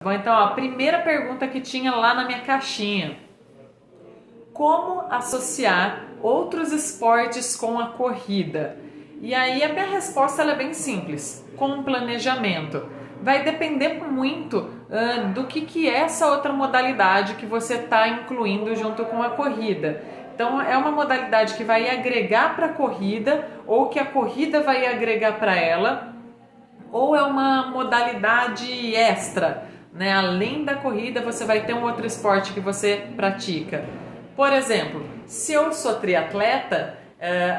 Bom, então, ó, a primeira pergunta que tinha lá na minha caixinha: como associar outros esportes com a corrida? E aí a minha resposta ela é bem simples: com planejamento. Vai depender muito do que é essa outra modalidade que você está incluindo junto com a corrida. Então é uma modalidade que vai agregar para a corrida ou que a corrida vai agregar para ela, ou é uma modalidade extra, né? Além da corrida você vai ter um outro esporte que você pratica. Por exemplo, se eu sou triatleta,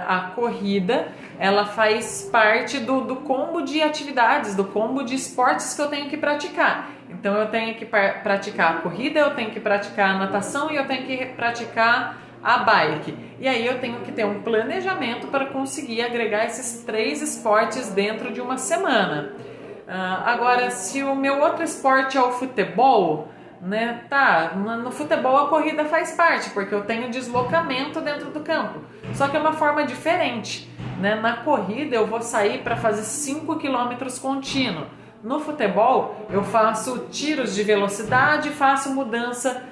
a corrida ela faz parte do combo de atividades, do combo de esportes que eu tenho que praticar. Então eu tenho que praticar a corrida, eu tenho que praticar a natação e eu tenho que praticar a bike. E aí eu tenho que ter um planejamento para conseguir agregar esses 3 esportes dentro de uma semana. Agora, se o meu outro esporte é o futebol, né? Tá, no futebol a corrida faz parte, porque eu tenho deslocamento dentro do campo. Só que é uma forma diferente, né? Na corrida eu vou sair para fazer 5 quilômetros contínuo. No futebol eu faço tiros de velocidade, faço mudança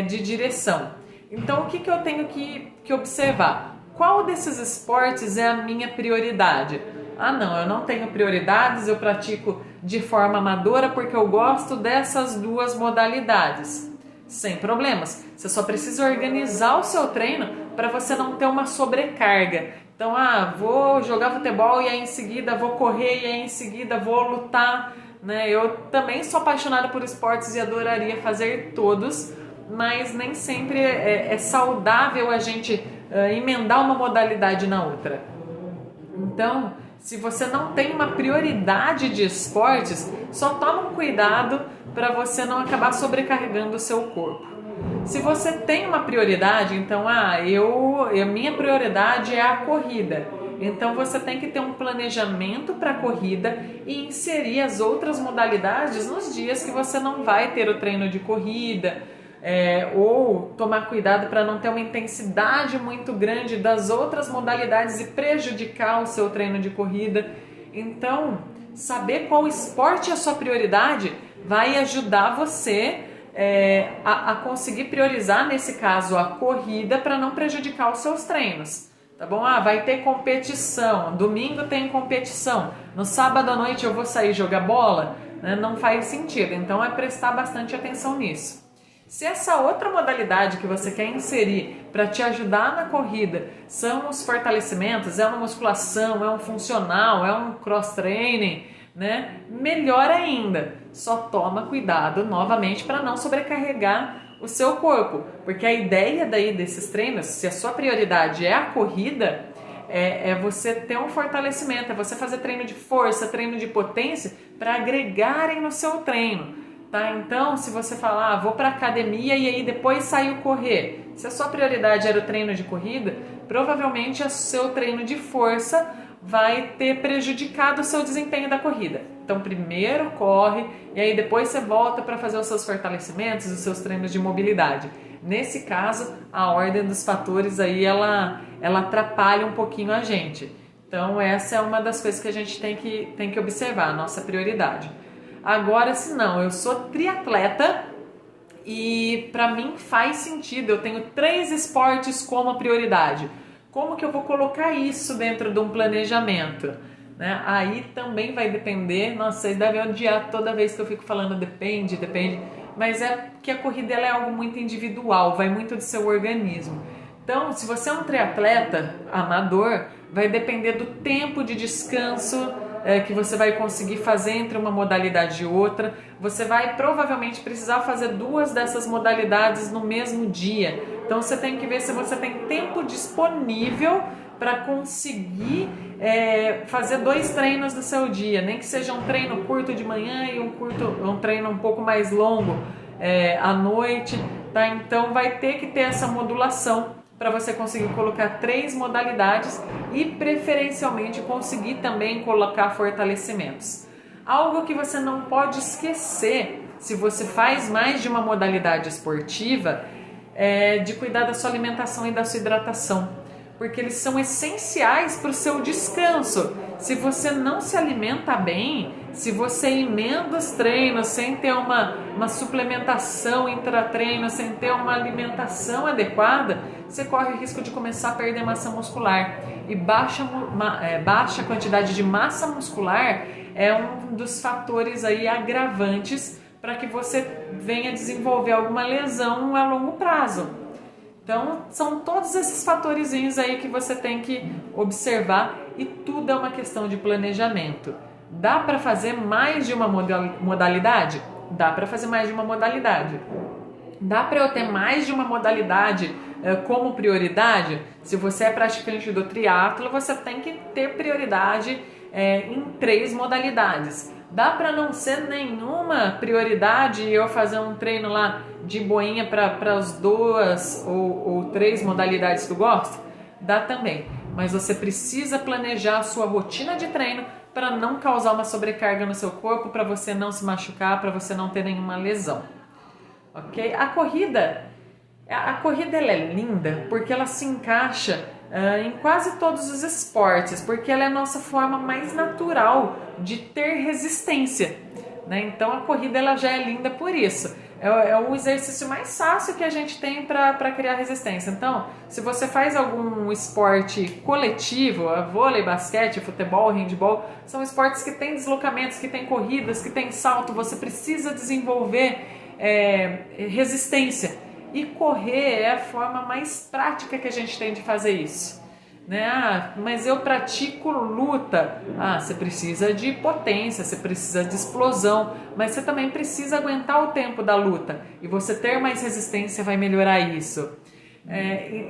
de direção. Então o que eu tenho que observar? Qual desses esportes é a minha prioridade? Ah não, eu não tenho prioridades, eu pratico de forma amadora porque eu gosto dessas 2 modalidades. Sem problemas, você só precisa organizar o seu treino para você não ter uma sobrecarga. Então, vou jogar futebol e aí em seguida vou correr e aí em seguida vou lutar, né? Eu também sou apaixonada por esportes e adoraria fazer todos, mas nem sempre é saudável a gente emendar uma modalidade na outra. Então, se você não tem uma prioridade de esportes, só toma um cuidado para você não acabar sobrecarregando o seu corpo. Se você tem uma prioridade, então, a minha prioridade é a corrida. Então você tem que ter um planejamento para a corrida e inserir as outras modalidades nos dias que você não vai ter o treino de corrida, ou tomar cuidado para não ter uma intensidade muito grande das outras modalidades e prejudicar o seu treino de corrida. Então, saber qual esporte é a sua prioridade vai ajudar você a conseguir priorizar, nesse caso, a corrida para não prejudicar os seus treinos. Tá bom? Vai ter competição, domingo tem competição, no sábado à noite eu vou sair jogar bola, né? Não faz sentido, então é prestar bastante atenção nisso. Se essa outra modalidade que você quer inserir para te ajudar na corrida são os fortalecimentos, é uma musculação, é um funcional, é um cross-training, né? Melhor ainda, só toma cuidado novamente para não sobrecarregar o seu corpo, porque a ideia daí desses treinos, se a sua prioridade é a corrida, é você ter um fortalecimento, é você fazer treino de força, treino de potência para agregarem no seu treino. Tá? Então, se você falar, vou para academia e aí depois saio correr, se a sua prioridade era o treino de corrida, provavelmente o seu treino de força vai ter prejudicado o seu desempenho da corrida. Então, primeiro corre e aí depois você volta para fazer os seus fortalecimentos, os seus treinos de mobilidade. Nesse caso, a ordem dos fatores aí ela atrapalha um pouquinho a gente. Então, essa é uma das coisas que a gente tem que observar, a nossa prioridade. Agora, se não, eu sou triatleta e para mim faz sentido, eu tenho 3 esportes como prioridade. Como que eu vou colocar isso dentro de um planejamento? Né? Aí também vai depender, nossa, vocês devem odiar toda vez que eu fico falando depende, mas é que a corrida ela é algo muito individual, vai muito do seu organismo. Então, se você é um triatleta amador, vai depender do tempo de descanso que você vai conseguir fazer entre uma modalidade e outra. Você vai provavelmente precisar fazer 2 dessas modalidades no mesmo dia. Então você tem que ver se você tem tempo disponível para conseguir fazer 2 treinos no seu dia, nem que seja um treino curto de manhã e um treino um pouco mais longo à noite, tá? Então vai ter que ter essa modulação para você conseguir colocar 3 modalidades e preferencialmente conseguir também colocar fortalecimentos. Algo que você não pode esquecer se você faz mais de uma modalidade esportiva é de cuidar da sua alimentação e da sua hidratação. porque eles são essenciais para o seu descanso. Se você não se alimenta bem, se você emenda os treinos sem ter uma suplementação intratreino, sem ter uma alimentação adequada, você corre o risco de começar a perder massa muscular. E baixa quantidade de massa muscular é um dos fatores aí agravantes para que você venha desenvolver alguma lesão a longo prazo. Então, são todos esses fatorzinhos aí que você tem que observar e tudo é uma questão de planejamento. Dá para fazer mais de uma modalidade? Dá para fazer mais de uma modalidade. Dá para eu ter mais de uma modalidade como prioridade? Se você é praticante do triatlo, você tem que ter prioridade em 3 modalidades. Dá para não ser nenhuma prioridade e eu fazer um treino lá de boinha para as 2 ou 3 modalidades que eu gosto? Dá também, mas você precisa planejar a sua rotina de treino para não causar uma sobrecarga no seu corpo, para você não se machucar, para você não ter nenhuma lesão. Ok? A corrida ela é linda porque ela se encaixa em quase todos os esportes, porque ela é a nossa forma mais natural de ter resistência, né? Então a corrida ela já é linda por isso. É o exercício mais fácil que a gente tem para criar resistência. Então, se você faz algum esporte coletivo, vôlei, basquete, futebol, handebol, são esportes que têm deslocamentos, que têm corridas, que têm salto, você precisa desenvolver resistência. E correr é a forma mais prática que a gente tem de fazer isso. Né? Mas eu pratico luta. Você precisa de potência, você precisa de explosão, mas você também precisa aguentar o tempo da luta. E você ter mais resistência vai melhorar isso.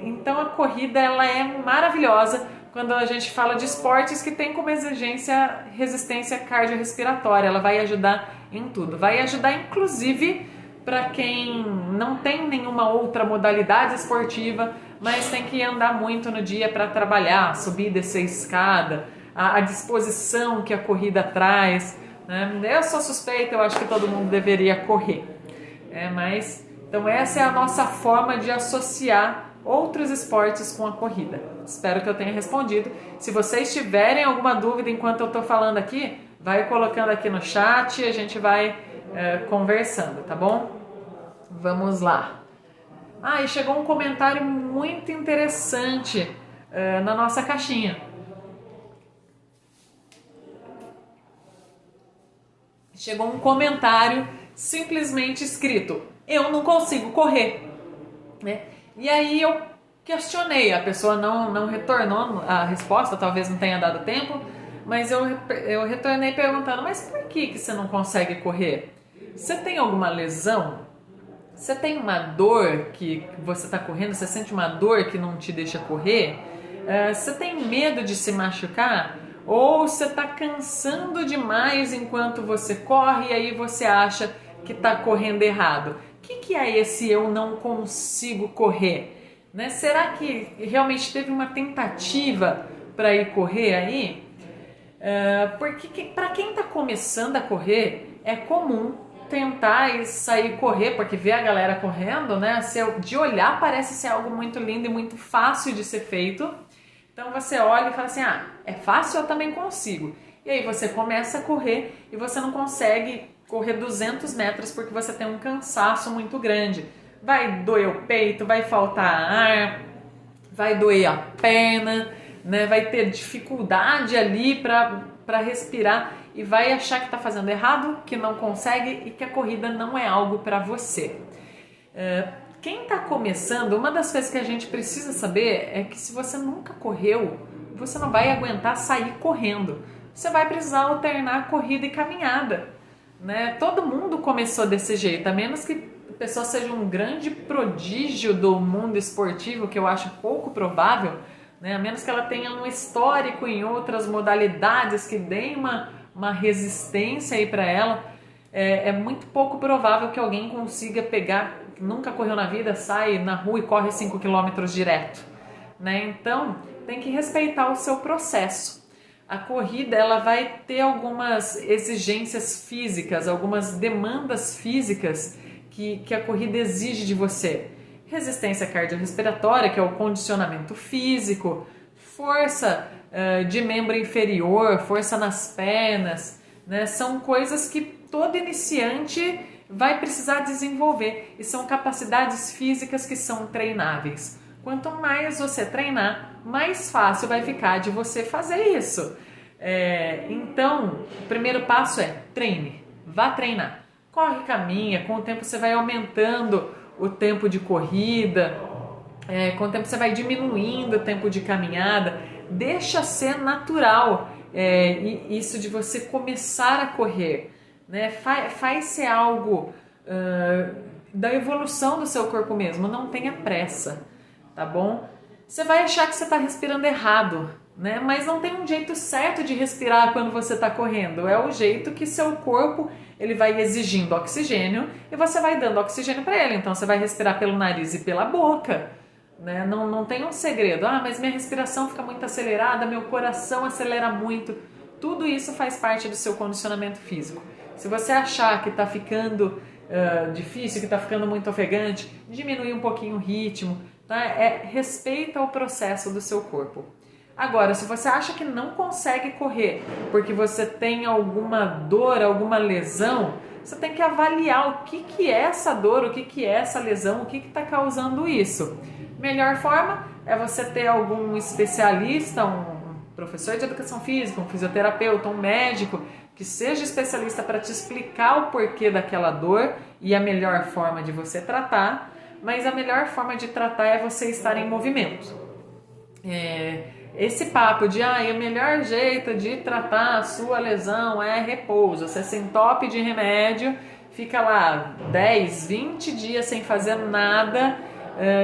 Então a corrida ela é maravilhosa quando a gente fala de esportes que tem como exigência resistência cardiorrespiratória. Ela vai ajudar em tudo. Vai ajudar inclusive para quem não tem nenhuma outra modalidade esportiva, mas tem que andar muito no dia para trabalhar, subir e descer escada, a disposição que a corrida traz, né? Eu sou suspeita, eu acho que todo mundo deveria correr. Então essa é a nossa forma de associar outros esportes com a corrida. Espero que eu tenha respondido. Se vocês tiverem alguma dúvida enquanto eu estou falando aqui, vai colocando aqui no chat e a gente vai conversando, tá bom? Vamos lá. E chegou um comentário muito interessante na nossa caixinha. Chegou um comentário simplesmente escrito: eu não consigo correr, né? E aí eu questionei, a pessoa não retornou a resposta, talvez não tenha dado tempo, mas eu retornei perguntando: mas por que você não consegue correr? Você tem alguma lesão? Você tem uma dor que você está correndo? Você sente uma dor que não te deixa correr? Você tem medo de se machucar? Ou você está cansando demais enquanto você corre e aí você acha que está correndo errado? O que é esse eu não consigo correr? Né? Será que realmente teve uma tentativa para ir correr aí? Porque para quem está começando a correr, é comum tentar e sair correr, porque ver a galera correndo, né? De olhar parece ser algo muito lindo e muito fácil de ser feito. Então você olha e fala assim: é fácil, eu também consigo. E aí você começa a correr e você não consegue correr 200 metros porque você tem um cansaço muito grande. Vai doer o peito, vai faltar ar, vai doer a perna, né? Vai ter dificuldade ali para respirar e vai achar que está fazendo errado, que não consegue e que a corrida não é algo para você. Quem está começando, uma das coisas que a gente precisa saber é que se você nunca correu, você não vai aguentar sair correndo. Você vai precisar alternar corrida e caminhada, né? Todo mundo começou desse jeito, a menos que a pessoa seja um grande prodígio do mundo esportivo, que eu acho pouco provável, né? A menos que ela tenha um histórico em outras modalidades que deem uma resistência aí para ela. É muito pouco provável que alguém consiga pegar, nunca correu na vida, sai na rua e corre 5 km direto, né? Então tem que respeitar o seu processo. A corrida ela vai ter algumas exigências físicas, algumas demandas físicas que a corrida exige de você. resistência cardiorrespiratória, que é o condicionamento físico, força de membro inferior, força nas pernas, né? São coisas que todo iniciante vai precisar desenvolver e são capacidades físicas que são treináveis. Quanto mais você treinar, mais fácil vai ficar de você fazer isso. Então, o primeiro passo é treine, vá treinar. Corre, caminha, com o tempo você vai aumentando o tempo de corrida, com o tempo você vai diminuindo o tempo de caminhada, deixa ser natural isso de você começar a correr, né? Faz ser algo da evolução do seu corpo mesmo, não tenha pressa, tá bom? Você vai achar que você está respirando errado, né? Mas não tem um jeito certo de respirar quando você está correndo, é o jeito que seu corpo ele vai exigindo oxigênio e você vai dando oxigênio para ele, então você vai respirar pelo nariz e pela boca, né? Não tem um segredo, mas minha respiração fica muito acelerada, meu coração acelera muito, tudo isso faz parte do seu condicionamento físico. Se você achar que está ficando difícil, que está ficando muito ofegante, diminui um pouquinho o ritmo, tá? Respeita o processo do seu corpo. Agora, se você acha que não consegue correr porque você tem alguma dor, alguma lesão, você tem que avaliar o que é essa dor, o que é essa lesão, o que está causando isso. Melhor forma é você ter algum especialista, um professor de educação física, um fisioterapeuta, um médico, que seja especialista para te explicar o porquê daquela dor e a melhor forma de você tratar, mas a melhor forma de tratar é você estar em movimento. Esse papo de o melhor jeito de tratar a sua lesão é repouso, você se entope de remédio, fica lá 10, 20 dias sem fazer nada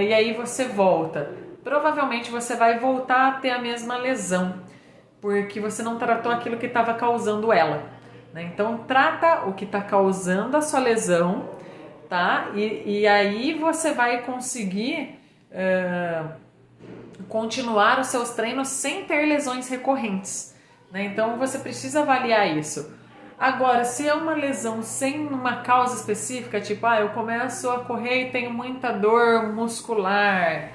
e aí você volta. Provavelmente você vai voltar a ter a mesma lesão, porque você não tratou aquilo que estava causando ela, né? Então trata o que está causando a sua lesão, tá? E aí você vai conseguir continuar os seus treinos sem ter lesões recorrentes, né? Então você precisa avaliar isso. Agora, se é uma lesão sem uma causa específica, tipo, eu começo a correr e tenho muita dor muscular,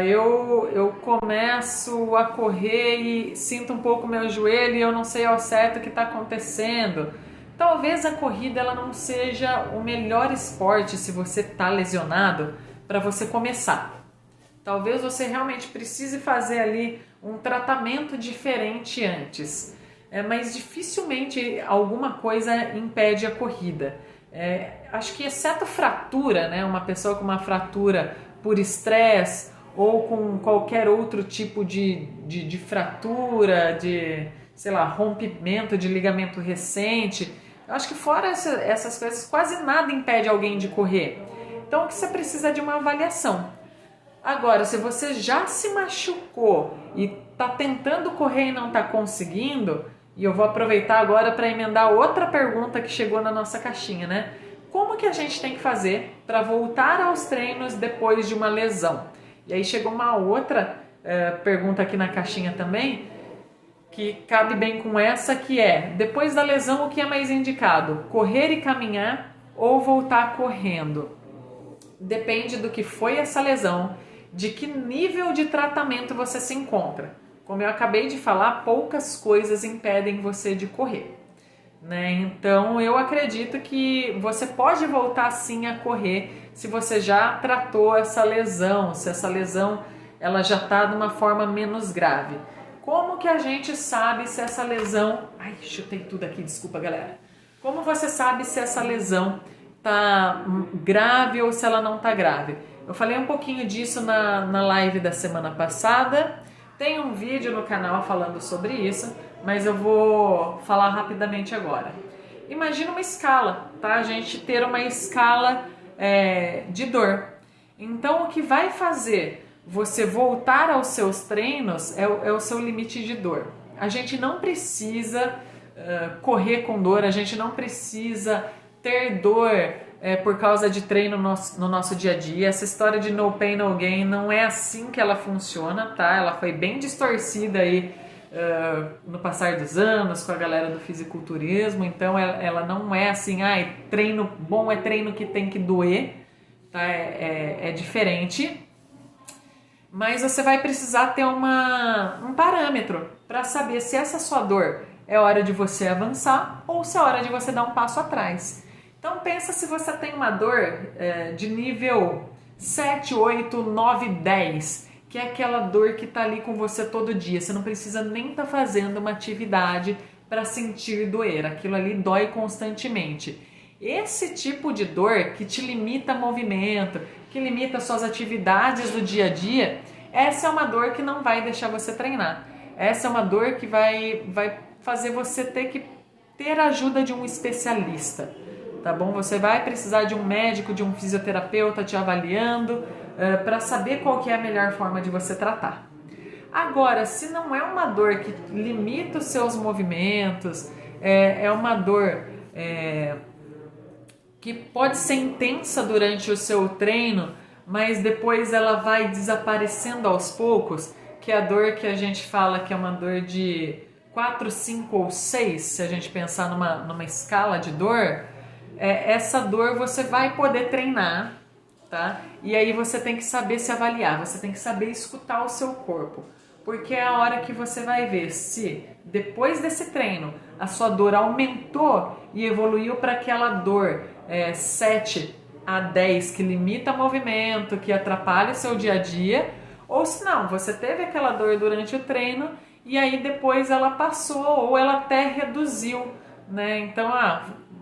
eu começo a correr e sinto um pouco meu joelho e eu não sei ao certo o que está acontecendo. Talvez a corrida ela não seja o melhor esporte se você está lesionado para você começar. Talvez você realmente precise fazer ali um tratamento diferente antes. Mas dificilmente alguma coisa impede a corrida. Acho que exceto fratura, né? Uma pessoa com uma fratura por estresse ou com qualquer outro tipo de fratura, de, sei lá, rompimento de ligamento recente. Eu acho que fora essas coisas, quase nada impede alguém de correr. Então o que você precisa é de uma avaliação. Agora, se você já se machucou e está tentando correr e não está conseguindo, e eu vou aproveitar agora para emendar outra pergunta que chegou na nossa caixinha, né? Como que a gente tem que fazer para voltar aos treinos depois de uma lesão? E aí chegou uma outra pergunta aqui na caixinha também, que cabe bem com essa, que é: depois da lesão, o que é mais indicado? Correr e caminhar ou voltar correndo? Depende do que foi essa lesão, de que nível de tratamento você se encontra. Como eu acabei de falar, poucas coisas impedem você de correr, né? Então eu acredito que você pode voltar sim a correr se você já tratou essa lesão, se essa lesão ela já está de uma forma menos grave. Como que a gente sabe se essa lesão... Ai, chutei tudo aqui, desculpa galera. Como você sabe se essa lesão está grave ou se ela não está grave? Eu falei um pouquinho disso na live da semana passada. Tem um vídeo no canal falando sobre isso, mas eu vou falar rapidamente agora. Imagina uma escala, tá? A gente ter uma escala de dor. Então, o que vai fazer você voltar aos seus treinos é o seu limite de dor. A gente não precisa correr com dor, a gente não precisa ter dor por causa de treino no nosso dia a dia. Essa história de no pain, no gain não é assim que ela funciona, tá? Ela foi bem distorcida aí no passar dos anos com a galera do fisiculturismo, então ela não é assim, treino bom é treino que tem que doer, tá? É diferente, mas você vai precisar ter um parâmetro para saber se essa sua dor é hora de você avançar ou se é hora de você dar um passo atrás. Então pensa se você tem uma dor de nível 7, 8, 9, 10, que é aquela dor que está ali com você todo dia. Você não precisa nem estar fazendo uma atividade para sentir doer. Aquilo ali dói constantemente. Esse tipo de dor que te limita movimento, que limita suas atividades do dia a dia, essa é uma dor que não vai deixar você treinar. Essa é uma dor que vai fazer você ter que ter a ajuda de um especialista, tá bom? Você vai precisar de um médico, de um fisioterapeuta te avaliando para saber qual que é a melhor forma de você tratar. Agora, se não é uma dor que limita os seus movimentos, é uma dor que pode ser intensa durante o seu treino, mas depois ela vai desaparecendo aos poucos, que é a dor que a gente fala que é uma dor de 4, 5 ou 6, se a gente pensar numa escala de dor, essa dor você vai poder treinar, tá? E aí você tem que saber se avaliar, você tem que saber escutar o seu corpo, porque é a hora que você vai ver se depois desse treino a sua dor aumentou e evoluiu para aquela dor 7 a 10 que limita o movimento, que atrapalha o seu dia a dia, ou se não, você teve aquela dor durante o treino e aí depois ela passou ou ela até reduziu, né? Então,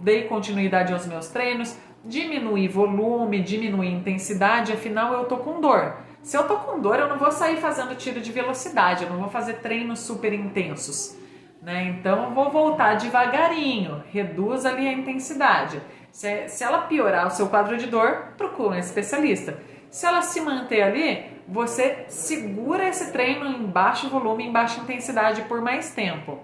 dei continuidade aos meus treinos, diminuí volume, diminuí intensidade, afinal eu tô com dor. Se eu tô com dor, eu não vou sair fazendo tiro de velocidade, eu não vou fazer treinos super intensos, né? Então eu vou voltar devagarinho, reduz ali a intensidade. Se ela piorar o seu quadro de dor, procura um especialista. Se ela se manter ali, você segura esse treino em baixo volume, em baixa intensidade por mais tempo.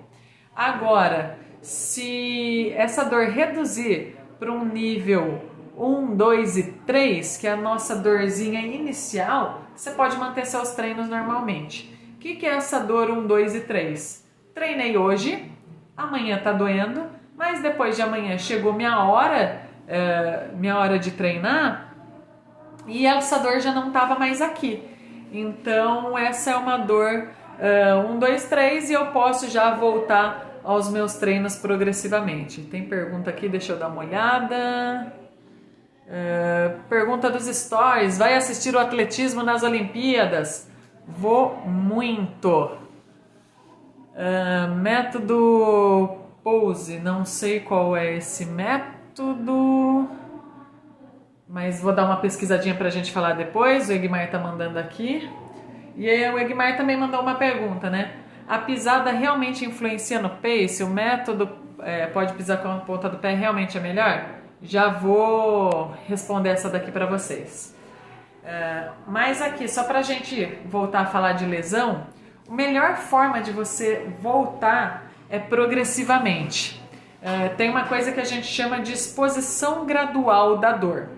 Agora, se essa dor reduzir para um nível 1, 2 e 3, que é a nossa dorzinha inicial, você pode manter seus treinos normalmente. O que é essa dor 1, 2 e 3? Treinei hoje, amanhã tá doendo, mas depois de amanhã chegou minha hora de treinar e essa dor já não estava mais aqui. Então essa é uma dor 1, 2, 3 e eu posso já voltar aos meus treinos progressivamente. Tem pergunta aqui, deixa eu dar uma olhada. Pergunta dos stories: vai assistir o atletismo nas Olimpíadas? Vou muito. Método Pose, não sei qual é esse método, mas vou dar uma pesquisadinha pra gente falar depois. O Egmar tá mandando aqui. E aí o Egmar também mandou uma pergunta, né? A pisada realmente influencia no pace? O método pode pisar com a ponta do pé realmente é melhor? Já vou responder essa daqui para vocês. Mas aqui, só pra gente voltar a falar de lesão, a melhor forma de você voltar é progressivamente. Tem uma coisa que a gente chama de exposição gradual da dor.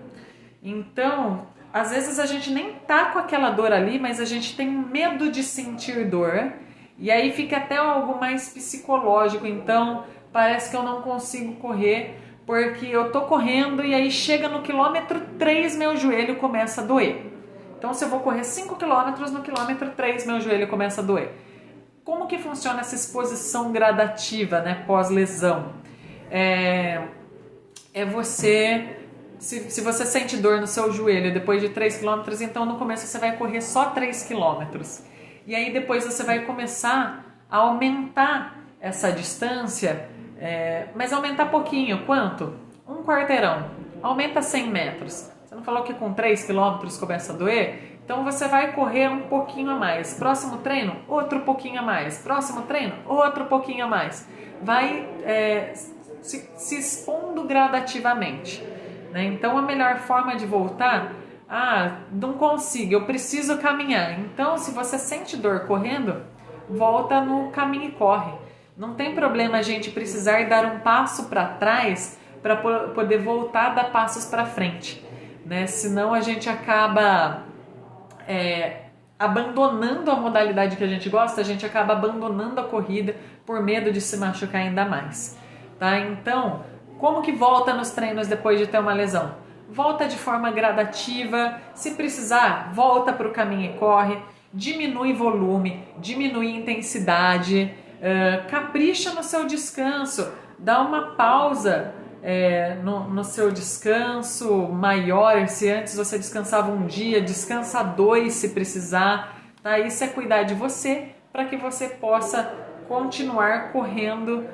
Então, às vezes a gente nem tá com aquela dor ali, mas a gente tem medo de sentir dor. E aí fica até algo mais psicológico. Então, parece que eu não consigo correr porque eu tô correndo e aí chega no quilômetro 3 meu joelho começa a doer. Então, se eu vou correr 5 quilômetros, no quilômetro 3 meu joelho começa a doer. Como que funciona essa exposição gradativa, né, pós-lesão? Você... Se você sente dor no seu joelho depois de 3 km, então no começo você vai correr só 3 km. E aí depois você vai começar a aumentar essa distância, mas aumentar pouquinho. Quanto? Um quarteirão. Aumenta 100 metros. Você não falou que com 3 km começa a doer? Então você vai correr um pouquinho a mais. Próximo treino, outro pouquinho a mais. Próximo treino, outro pouquinho a mais. Vai se expondo gradativamente. Né? Então a melhor forma de voltar, não consigo, eu preciso caminhar. Então se você sente dor correndo, volta no caminho e corre. Não tem problema a gente precisar dar um passo para trás para poder voltar a dar passos para frente, né? Senão a gente acaba abandonando a modalidade que a gente gosta, a gente acaba abandonando a corrida por medo de se machucar ainda mais, tá? Então, como que volta nos treinos depois de ter uma lesão? volta de forma gradativa, se precisar, volta para o caminho e corre, diminui volume, diminui intensidade, capricha no seu descanso, dá uma pausa no seu descanso maior. Se antes você descansava um dia, descansa 2 se precisar, tá? Isso é cuidar de você para que você possa continuar correndo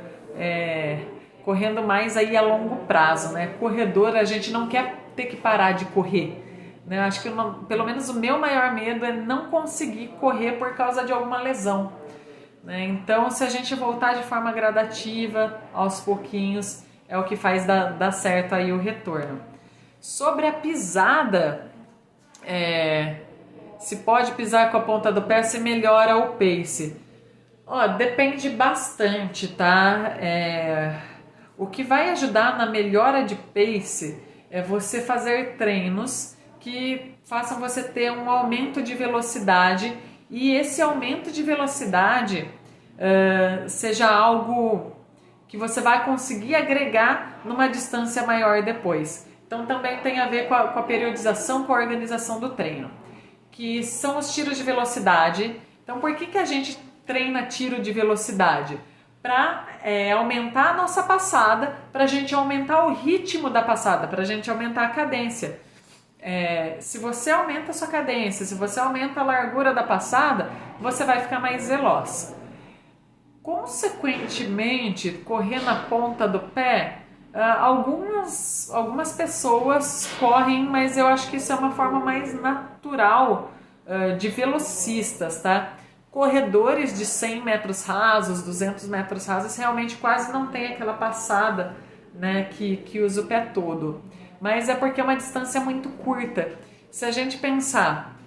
mais aí a longo prazo, né? Corredor, a gente não quer ter que parar de correr, né? Acho que pelo menos o meu maior medo é não conseguir correr por causa de alguma lesão, né? Então, se a gente voltar de forma gradativa, aos pouquinhos, é o que faz dar certo aí o retorno. Sobre a pisada, se pode pisar com a ponta do pé, se melhora o pace. Depende bastante, tá? O que vai ajudar na melhora de pace é você fazer treinos que façam você ter um aumento de velocidade, e esse aumento de velocidade seja algo que você vai conseguir agregar numa distância maior depois. Então também tem a ver com a periodização, com a organização do treino, que são os tiros de velocidade. Então por que a gente treina tiro de velocidade? Para aumentar a nossa passada, para a gente aumentar o ritmo da passada, para a gente aumentar a cadência. Se você aumenta a sua cadência, se você aumenta a largura da passada, você vai ficar mais veloz. Consequentemente, correr na ponta do pé, algumas pessoas correm, mas eu acho que isso é uma forma mais natural de velocistas, tá? Corredores de 100 metros rasos, 200 metros rasos, realmente quase não tem aquela passada, né, que usa o pé todo. Mas é porque é uma distância muito curta. Se a gente pensar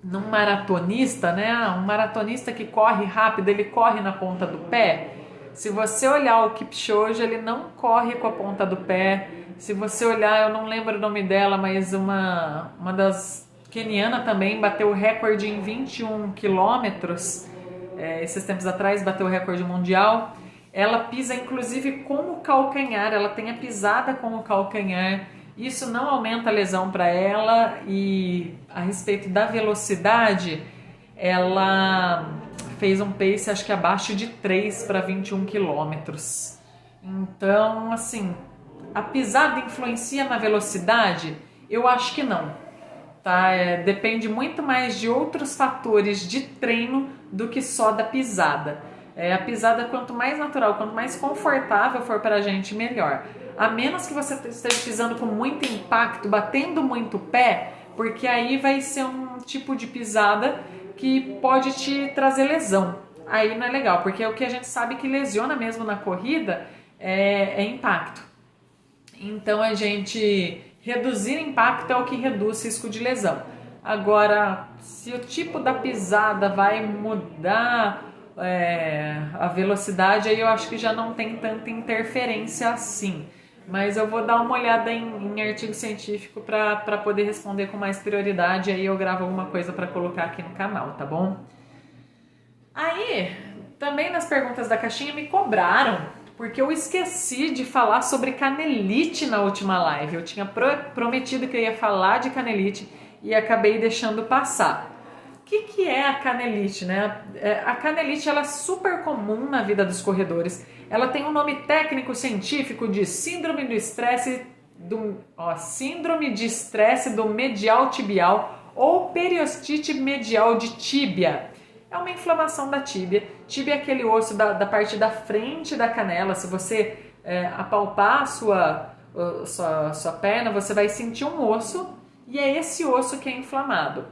num maratonista, né, um maratonista que corre rápido, ele corre na ponta do pé. Se você olhar o Kipchoge, ele não corre com a ponta do pé. Se você olhar, eu não lembro o nome dela, mas uma das queniana também bateu o recorde em 21 quilômetros, esses tempos atrás bateu o recorde mundial. Ela pisa inclusive com o calcanhar, ela tem a pisada com o calcanhar. Isso não aumenta a lesão para ela. E a respeito da velocidade, ela fez um pace acho que abaixo de 3 para 21 quilômetros. Então, assim, a pisada influencia na velocidade? Eu acho que não. Tá? Depende muito mais de outros fatores de treino do que só da pisada. A pisada, quanto mais natural, quanto mais confortável for para a gente, melhor. A menos que você esteja pisando com muito impacto, batendo muito o pé, porque aí vai ser um tipo de pisada que pode te trazer lesão. Aí não é legal, porque o que a gente sabe que lesiona mesmo na corrida é impacto. Então a gente reduzir impacto é o que reduz risco de lesão. Agora, se o tipo da pisada vai mudar a velocidade, aí eu acho que já não tem tanta interferência assim. Mas eu vou dar uma olhada em artigo científico para poder responder com mais prioridade. Aí eu gravo alguma coisa para colocar aqui no canal, tá bom? Aí, também nas perguntas da caixinha me cobraram, porque eu esqueci de falar sobre canelite na última live. Eu tinha prometido que eu ia falar de canelite e acabei deixando passar. O que é a canelite, né? A canelite ela é super comum na vida dos corredores. Ela tem um nome técnico científico de síndrome de estresse do medial tibial ou periostite medial de tíbia. É uma inflamação da tíbia. Tíbia é aquele osso da parte da frente da canela. Se você apalpar a sua perna, você vai sentir um osso, e é esse osso que é inflamado,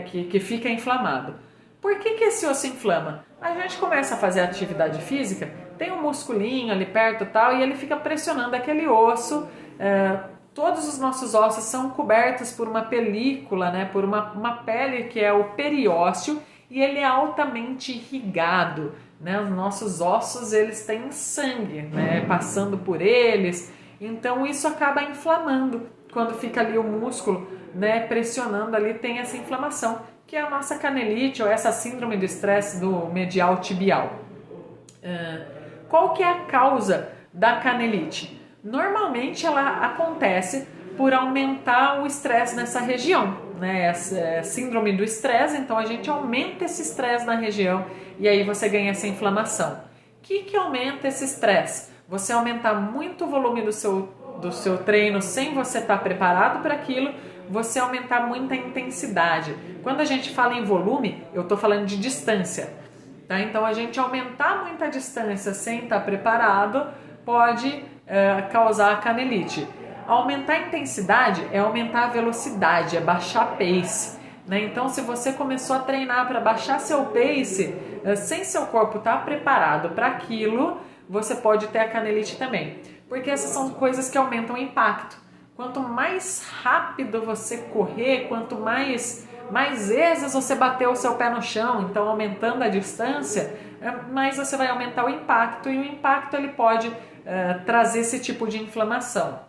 que fica inflamado. Por que esse osso inflama? A gente começa a fazer atividade física, tem um musculinho ali perto e tal, e ele fica pressionando aquele osso. Todos os nossos ossos são cobertos por uma película, né, por uma pele que é o periósteo, e ele é altamente irrigado, né? Os nossos ossos, eles têm sangue, né, passando por eles, então isso acaba inflamando. Quando fica ali o músculo, né, pressionando ali, tem essa inflamação, que é a nossa canelite ou essa síndrome do estresse do medial tibial. Qual que é a causa da canelite? Normalmente ela acontece por aumentar o estresse nessa região, né? É síndrome do estresse, então a gente aumenta esse estresse na região e aí você ganha essa inflamação. O que aumenta esse estresse? Você aumentar muito o volume do seu treino sem você estar preparado para aquilo, você aumentar muito a intensidade. Quando a gente fala em volume, eu estou falando de distância, tá? Então a gente aumentar muito a distância sem estar preparado pode causar canelite. Aumentar a intensidade é aumentar a velocidade, é baixar a pace, né? Então se você começou a treinar para baixar seu pace, sem seu corpo estar preparado para aquilo, você pode ter a canelite também. Porque essas são coisas que aumentam o impacto. Quanto mais rápido você correr, quanto mais vezes você bater o seu pé no chão, então aumentando a distância, mais você vai aumentar o impacto e o impacto ele pode trazer esse tipo de inflamação.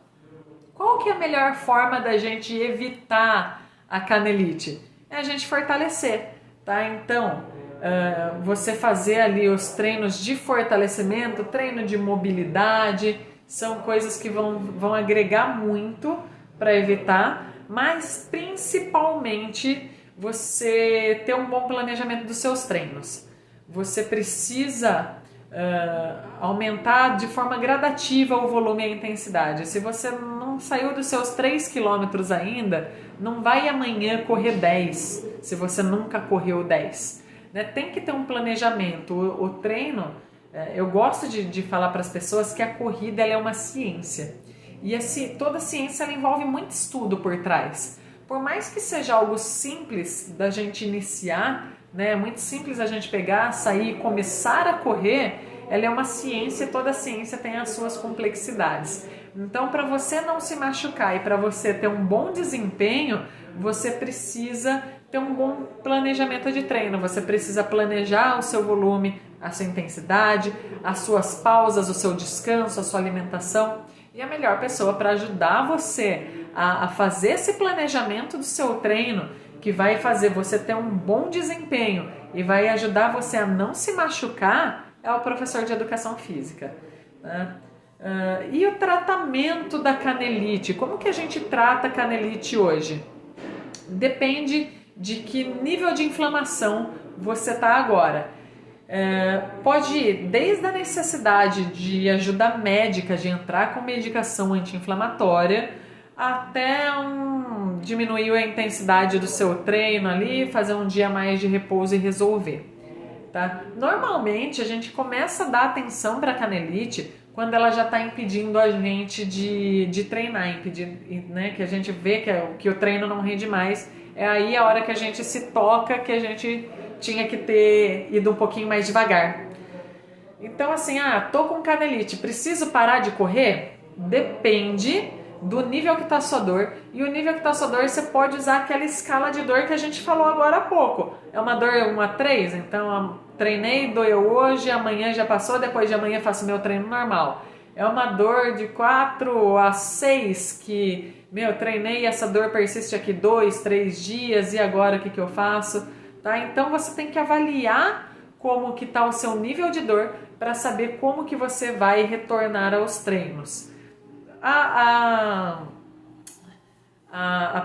Qual que é a melhor forma da gente evitar a canelite? É a gente fortalecer, tá? Então, você fazer ali os treinos de fortalecimento, treino de mobilidade, são coisas que vão agregar muito para evitar, mas principalmente você ter um bom planejamento dos seus treinos. Você precisa aumentar de forma gradativa o volume e a intensidade. Se você não saiu dos seus 3 km ainda, não vai amanhã correr 10, se você nunca correu 10. Né? Tem que ter um planejamento. O treino, eu gosto de falar para as pessoas que a corrida ela é uma ciência. E toda ciência ela envolve muito estudo por trás. Por mais que seja algo simples da gente iniciar, né? É muito simples a gente pegar, sair e começar a correr, ela é uma ciência e toda ciência tem as suas complexidades. Então, para você não se machucar e para você ter um bom desempenho, você precisa ter um bom planejamento de treino. Você precisa planejar o seu volume, a sua intensidade, as suas pausas, o seu descanso, a sua alimentação. E a melhor pessoa para ajudar você a fazer esse planejamento do seu treino, que vai fazer você ter um bom desempenho e vai ajudar você a não se machucar, é o professor de educação física. Né? E o tratamento da canelite? Como que a gente trata a canelite hoje? Depende de que nível de inflamação você está agora. Pode ir desde a necessidade de ajuda médica, de entrar com medicação anti-inflamatória, até diminuir a intensidade do seu treino ali, fazer um dia mais de repouso e resolver. Tá? Normalmente a gente começa a dar atenção para a canelite quando ela já está impedindo a gente de treinar, né? Que a gente vê que o treino não rende mais. É aí a hora que a gente se toca que a gente tinha que ter ido um pouquinho mais devagar. Então assim, tô com canelite, preciso parar de correr? Depende do nível que está a sua dor. E o nível que está a sua dor, você pode usar aquela escala de dor que a gente falou agora há pouco. É uma dor 1 a 3, então treinei, doeu hoje, amanhã já passou, depois de amanhã faço meu treino normal. É uma dor de 4 a 6 que, treinei e essa dor persiste aqui 2, 3 dias e agora o que eu faço? Tá? Então você tem que avaliar como que está o seu nível de dor para saber como que você vai retornar aos treinos. A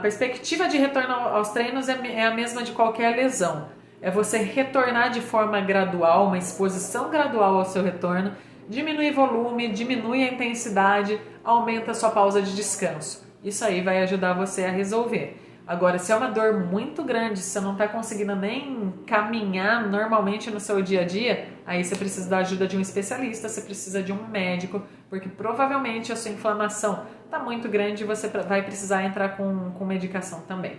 perspectiva de retorno aos treinos é a mesma de qualquer lesão. É você retornar de forma gradual, uma exposição gradual ao seu retorno, diminui volume, diminui a intensidade, aumenta a sua pausa de descanso. Isso aí vai ajudar você a resolver. Agora, se é uma dor muito grande, se você não está conseguindo nem caminhar normalmente no seu dia a dia, aí você precisa da ajuda de um especialista, você precisa de um médico, porque provavelmente a sua inflamação está muito grande e você vai precisar entrar com medicação também.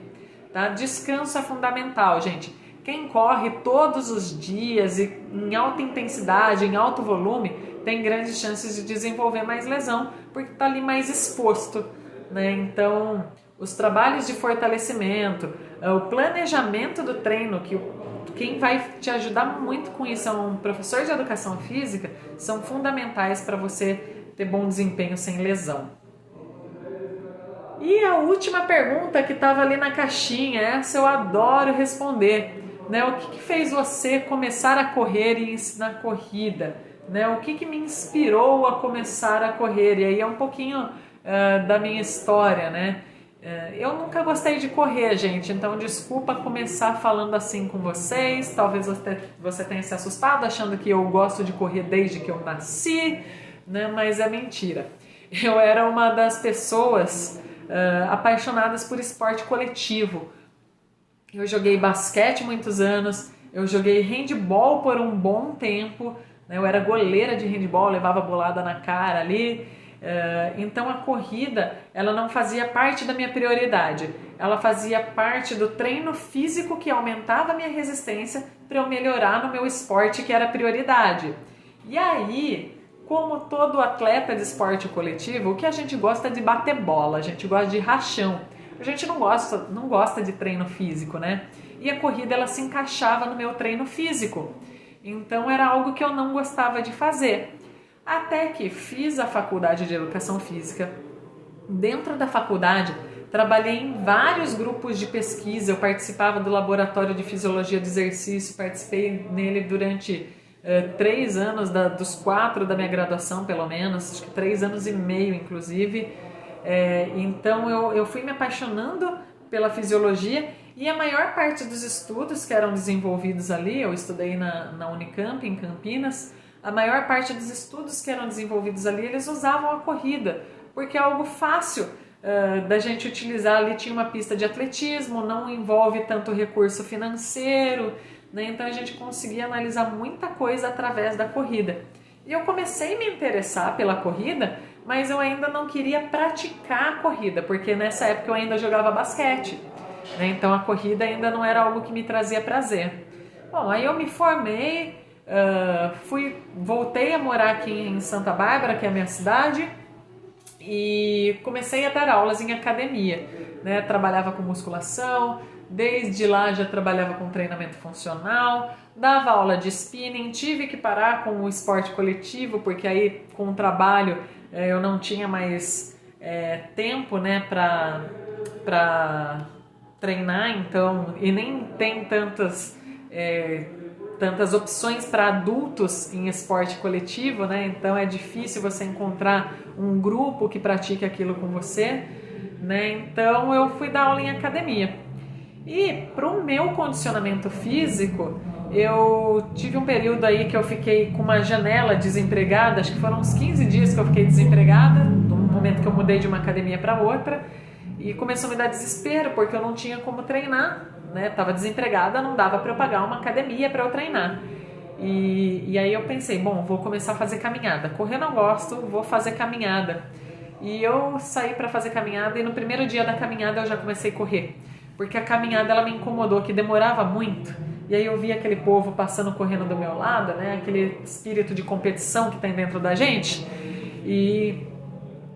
Tá? Descanso é fundamental, gente. Quem corre todos os dias e em alta intensidade, em alto volume, tem grandes chances de desenvolver mais lesão, porque está ali mais exposto, né? Então, os trabalhos de fortalecimento, o planejamento do treino, que quem vai te ajudar muito com isso é um professor de educação física, são fundamentais para você ter bom desempenho sem lesão. E a última pergunta que estava ali na caixinha, essa eu adoro responder, né? O que fez você começar a correr e ensinar corrida? Né? O que me inspirou a começar a correr? E aí é um pouquinho da minha história, né? Eu nunca gostei de correr, gente, então desculpa começar falando assim com vocês. Talvez você tenha se assustado achando que eu gosto de correr desde que eu nasci, né? Mas é mentira. Eu era uma das pessoas apaixonadas por esporte coletivo. Eu joguei basquete muitos anos, eu joguei handball por um bom tempo, né? Eu era goleira de handball, levava bolada na cara ali. Então a corrida ela não fazia parte da minha prioridade, ela fazia parte do treino físico que aumentava a minha resistência para eu melhorar no meu esporte que era prioridade. E aí, como todo atleta de esporte coletivo, o que a gente gosta é de bater bola, a gente gosta de rachão, a gente não gosta de treino físico, né? E a corrida ela se encaixava no meu treino físico, então era algo que eu não gostava de fazer. Até que fiz a faculdade de Educação Física. Dentro da faculdade, trabalhei em vários grupos de pesquisa. Eu participava do Laboratório de Fisiologia do Exercício, participei nele durante 3 anos, dos 4 da minha graduação, pelo menos, acho que 3 anos e meio, inclusive. Então eu fui me apaixonando pela fisiologia e a maior parte dos estudos que eram desenvolvidos ali, eu estudei na Unicamp, em Campinas. A maior parte dos estudos que eram desenvolvidos ali, eles usavam a corrida, porque é algo fácil da gente utilizar. Ali tinha uma pista de atletismo, não envolve tanto recurso financeiro, né? Então a gente conseguia analisar muita coisa através da corrida. E eu comecei a me interessar pela corrida, mas eu ainda não queria praticar a corrida, porque nessa época eu ainda jogava basquete, né? Então a corrida ainda não era algo que me trazia prazer. Bom, aí eu me formei, voltei a morar aqui em Santa Bárbara, que é a minha cidade, e comecei a dar aulas em academia, né? Trabalhava com musculação, desde lá já trabalhava com treinamento funcional, dava aula de spinning, tive que parar com o esporte coletivo, porque aí com o trabalho eu não tinha mais tempo, né, para treinar, então, e nem tem tantas opções para adultos em esporte coletivo, né? Então é difícil você encontrar um grupo que pratique aquilo com você, né? Então eu fui dar aula em academia. E para o meu condicionamento físico, eu tive um período aí que eu fiquei com uma janela desempregada, acho que foram uns 15 dias que eu fiquei desempregada, no momento que eu mudei de uma academia para outra, e começou a me dar desespero, porque eu não tinha como treinar, né? Tava desempregada, não dava para eu pagar uma academia para eu treinar. E aí eu pensei, bom, vou começar a fazer caminhada. Correr não gosto, vou fazer caminhada. E eu saí para fazer caminhada e no primeiro dia da caminhada eu já comecei a correr. Porque a caminhada ela me incomodou, que demorava muito. E aí eu vi aquele povo passando correndo do meu lado, né? Aquele espírito de competição que tem dentro da gente. E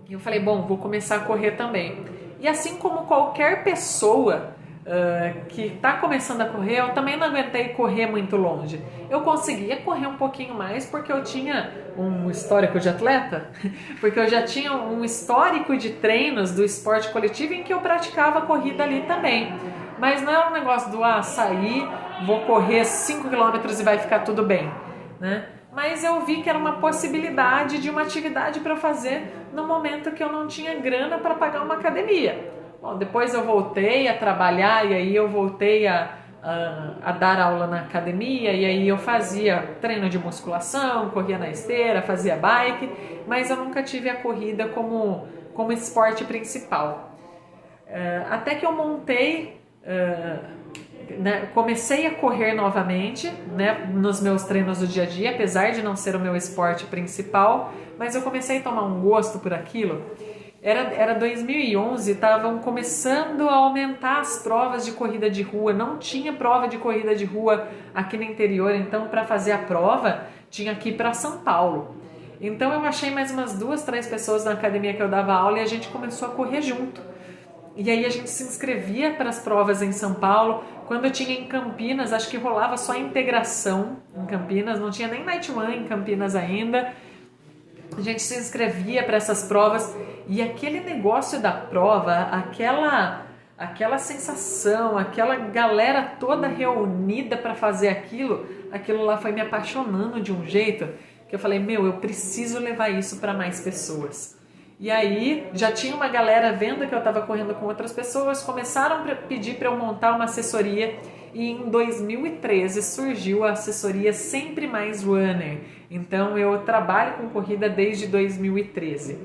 eu falei, bom, vou começar a correr também. E assim como qualquer pessoa que está começando a correr, eu também não aguentei correr muito longe. Eu conseguia correr um pouquinho mais porque eu tinha um histórico de atleta, porque eu já tinha um histórico de treinos do esporte coletivo em que eu praticava corrida ali também. Mas não era um negócio do sair, vou correr 5 km e vai ficar tudo bem, né? Mas eu vi que era uma possibilidade de uma atividade para eu fazer no momento que eu não tinha grana para pagar uma academia. Bom, depois eu voltei a trabalhar e aí eu voltei a dar aula na academia e aí eu fazia treino de musculação, corria na esteira, fazia bike, mas eu nunca tive a corrida como esporte principal. Até que eu montei, né, comecei a correr novamente, né, nos meus treinos do dia a dia, apesar de não ser o meu esporte principal, mas eu comecei a tomar um gosto por aquilo. Era 2011, estavam começando a aumentar as provas de corrida de rua, não tinha prova de corrida de rua aqui no interior, então para fazer a prova tinha que ir para São Paulo. Então eu achei mais umas 2, 3 pessoas na academia que eu dava aula e a gente começou a correr junto. E aí a gente se inscrevia para as provas em São Paulo. Quando eu tinha em Campinas, acho que rolava só integração em Campinas, não tinha nem Night One em Campinas ainda. A gente se inscrevia para essas provas e aquele negócio da prova, aquela sensação, aquela galera toda reunida para fazer aquilo lá foi me apaixonando de um jeito que eu falei, eu preciso levar isso para mais pessoas. E aí já tinha uma galera vendo que eu estava correndo com outras pessoas, começaram a pedir para eu montar uma assessoria e em 2013 surgiu a assessoria Sempre Mais Runner. Então eu trabalho com corrida desde 2013.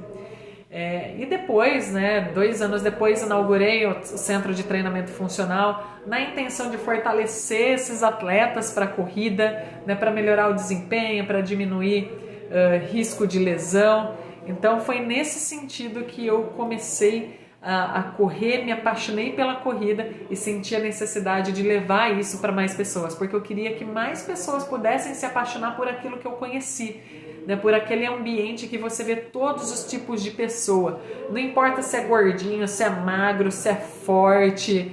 E depois, né, 2 anos depois, inaugurei o Centro de Treinamento Funcional na intenção de fortalecer esses atletas para a corrida, né, para melhorar o desempenho, para diminuir risco de lesão. Então foi nesse sentido que eu comecei a correr, me apaixonei pela corrida e senti a necessidade de levar isso para mais pessoas, porque eu queria que mais pessoas pudessem se apaixonar por aquilo que eu conheci, né, por aquele ambiente que você vê todos os tipos de pessoa, não importa se é gordinho, se é magro, se é forte,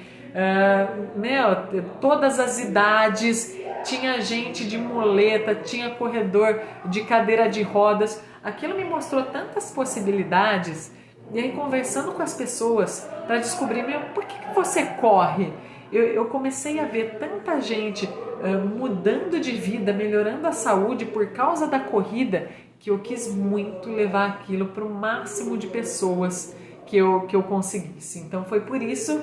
todas as idades, tinha gente de muleta, tinha corredor de cadeira de rodas. Aquilo me mostrou tantas possibilidades. E aí, conversando com as pessoas para descobrir, por que você corre? Eu comecei a ver tanta gente mudando de vida, melhorando a saúde por causa da corrida, que eu quis muito levar aquilo para o máximo de pessoas que eu conseguisse. Então foi por isso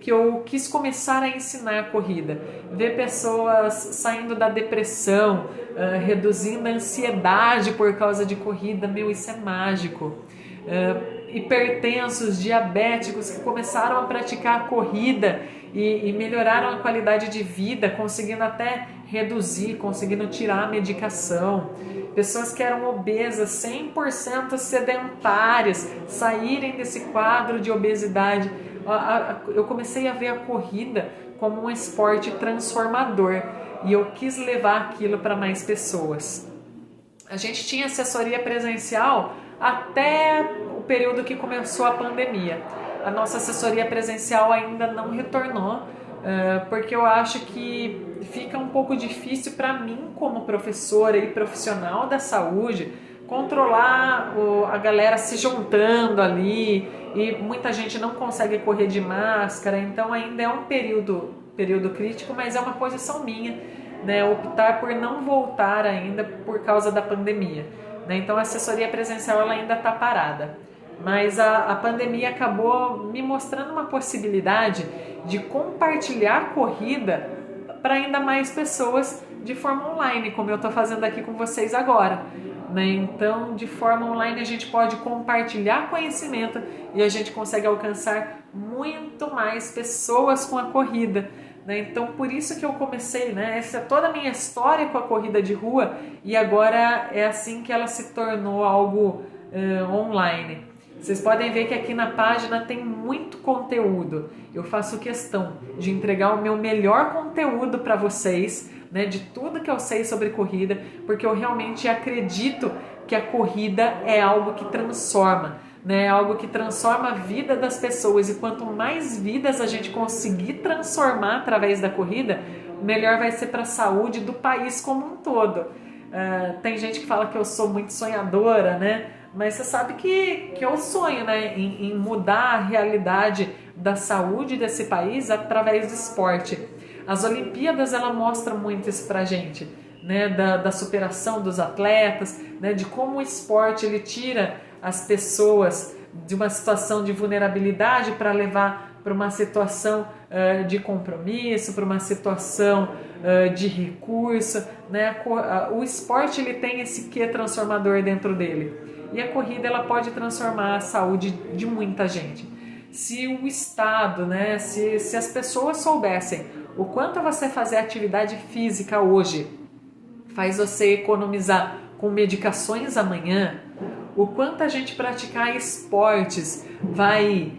que eu quis começar a ensinar a corrida, ver pessoas saindo da depressão, reduzindo a ansiedade por causa de corrida, isso é mágico. Hipertensos, diabéticos que começaram a praticar a corrida e melhoraram a qualidade de vida, conseguindo até reduzir, conseguindo tirar a medicação. Pessoas que eram obesas, 100% sedentárias, saírem desse quadro de obesidade. Eu comecei a ver a corrida como um esporte transformador e eu quis levar aquilo para mais pessoas. A gente tinha assessoria presencial até o período que começou a pandemia. A nossa assessoria presencial ainda não retornou, porque eu acho que fica um pouco difícil para mim, como professora e profissional da saúde, controlar a galera se juntando ali e muita gente não consegue correr de máscara, então ainda é um período crítico, mas é uma posição minha, né, optar por não voltar ainda por causa da pandemia. Né? Então a assessoria presencial ela ainda está parada, mas a pandemia acabou me mostrando uma possibilidade de compartilhar a corrida para ainda mais pessoas de forma online, como eu estou fazendo aqui com vocês agora. Né? Então, de forma online, a gente pode compartilhar conhecimento e a gente consegue alcançar muito mais pessoas com a corrida. Né? Então, por isso que eu comecei, né? Essa é toda a minha história com a corrida de rua e agora é assim que ela se tornou algo online. Vocês podem ver que aqui na página tem muito conteúdo. Eu faço questão de entregar o meu melhor conteúdo para vocês, né, de tudo que eu sei sobre corrida, porque eu realmente acredito que a corrida é algo que transforma, né, algo que transforma a vida das pessoas. E quanto mais vidas a gente conseguir transformar através da corrida, melhor vai ser para a saúde do país como um todo. Tem gente que fala que eu sou muito sonhadora, né? Mas você sabe que eu sonho, né, em mudar a realidade da saúde desse país através do esporte. As Olimpíadas, ela mostra muito isso pra gente, né, da superação dos atletas, né, de como o esporte ele tira as pessoas de uma situação de vulnerabilidade para levar para uma situação de compromisso, para uma situação de recurso, né? O esporte ele tem esse quê transformador dentro dele. E a corrida ela pode transformar a saúde de muita gente. Se o Estado, né, se as pessoas soubessem o quanto você fazer atividade física hoje faz você economizar com medicações amanhã, o quanto a gente praticar esportes vai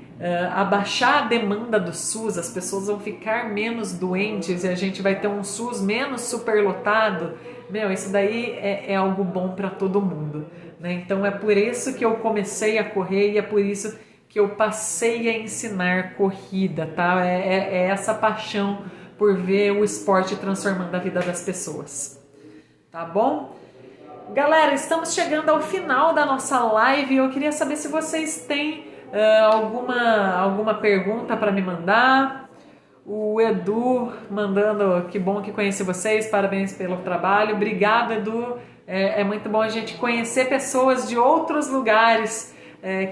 abaixar a demanda do SUS, as pessoas vão ficar menos doentes e a gente vai ter um SUS menos superlotado, isso daí é algo bom para todo mundo. Né? Então é por isso que eu comecei a correr e é por isso que eu passei a ensinar corrida, tá? É essa paixão por ver o esporte transformando a vida das pessoas. Tá bom? Galera, estamos chegando ao final da nossa live. Eu queria saber se vocês têm alguma pergunta para me mandar. O Edu mandando, que bom que conheci vocês, parabéns pelo trabalho. Obrigado, Edu. É muito bom a gente conhecer pessoas de outros lugares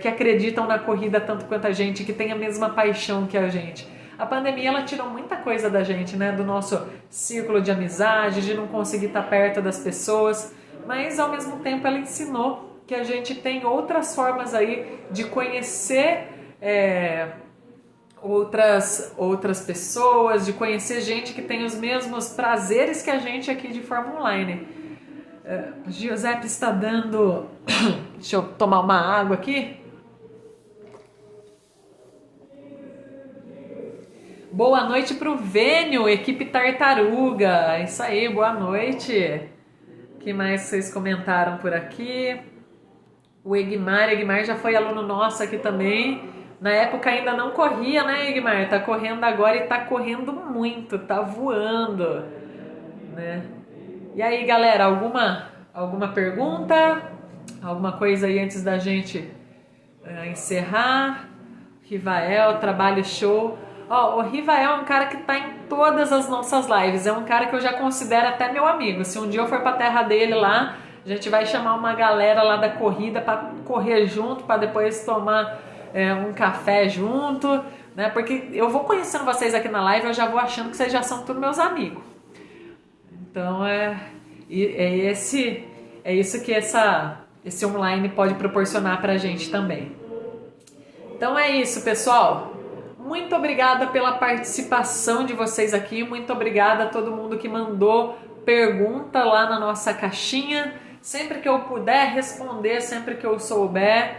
que acreditam na corrida tanto quanto a gente, que têm a mesma paixão que a gente. A pandemia, ela tirou muita coisa da gente, né? Do nosso círculo de amizade, de não conseguir estar perto das pessoas, mas ao mesmo tempo ela ensinou que a gente tem outras formas aí de conhecer outras pessoas, de conhecer gente que tem os mesmos prazeres que a gente aqui de forma online. Giuseppe está dando... Deixa eu tomar uma água aqui. Boa noite pro Vênio, equipe Tartaruga. Isso aí, boa noite. O que mais vocês comentaram por aqui? O Egmar já foi aluno nosso aqui também. Na época ainda não corria, né, Egmar? Tá correndo agora e tá correndo muito, tá voando, né? E aí, galera, alguma pergunta? Alguma coisa aí antes da gente encerrar? Rivael, trabalho show. O Rivael é um cara que tá em todas as nossas lives. É um cara que eu já considero até meu amigo. Se um dia eu for pra terra dele lá, a gente vai chamar uma galera lá da corrida para correr junto, para depois tomar um café junto, né? Porque eu vou conhecendo vocês aqui na live, eu já vou achando que vocês já são todos meus amigos. Então é isso que esse online pode proporcionar pra gente também. Então é isso, pessoal. Muito obrigada pela participação de vocês aqui. Muito obrigada a todo mundo que mandou pergunta lá na nossa caixinha. Sempre que eu puder responder, sempre que eu souber,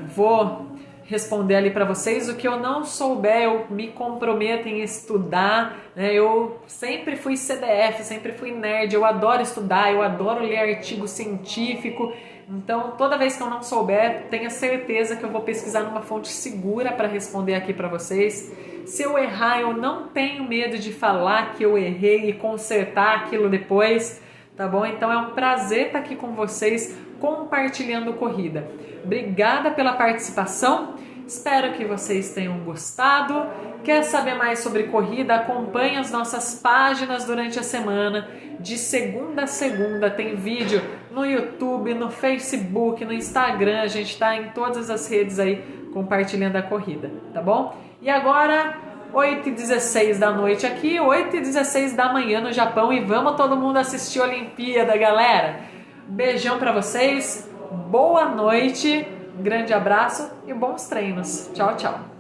vou responder ali para vocês. O que eu não souber, eu me comprometo em estudar, né? Eu sempre fui CDF, sempre fui nerd, eu adoro estudar, eu adoro ler artigo científico. Então, toda vez que eu não souber, tenha certeza que eu vou pesquisar numa fonte segura para responder aqui para vocês. Se eu errar, eu não tenho medo de falar que eu errei e consertar aquilo depois, tá bom? Então, é um prazer estar aqui com vocês, compartilhando corrida. Obrigada pela participação, espero que vocês tenham gostado. Quer saber mais sobre corrida? Acompanhe as nossas páginas durante a semana. De segunda a segunda tem vídeo no YouTube, no Facebook, no Instagram. A gente está em todas as redes aí compartilhando a corrida, tá bom? E agora, 8h16 da noite aqui, 8h16 da manhã no Japão, e vamos todo mundo assistir a Olimpíada, galera. Beijão pra vocês, boa noite, grande abraço e bons treinos. Tchau, tchau.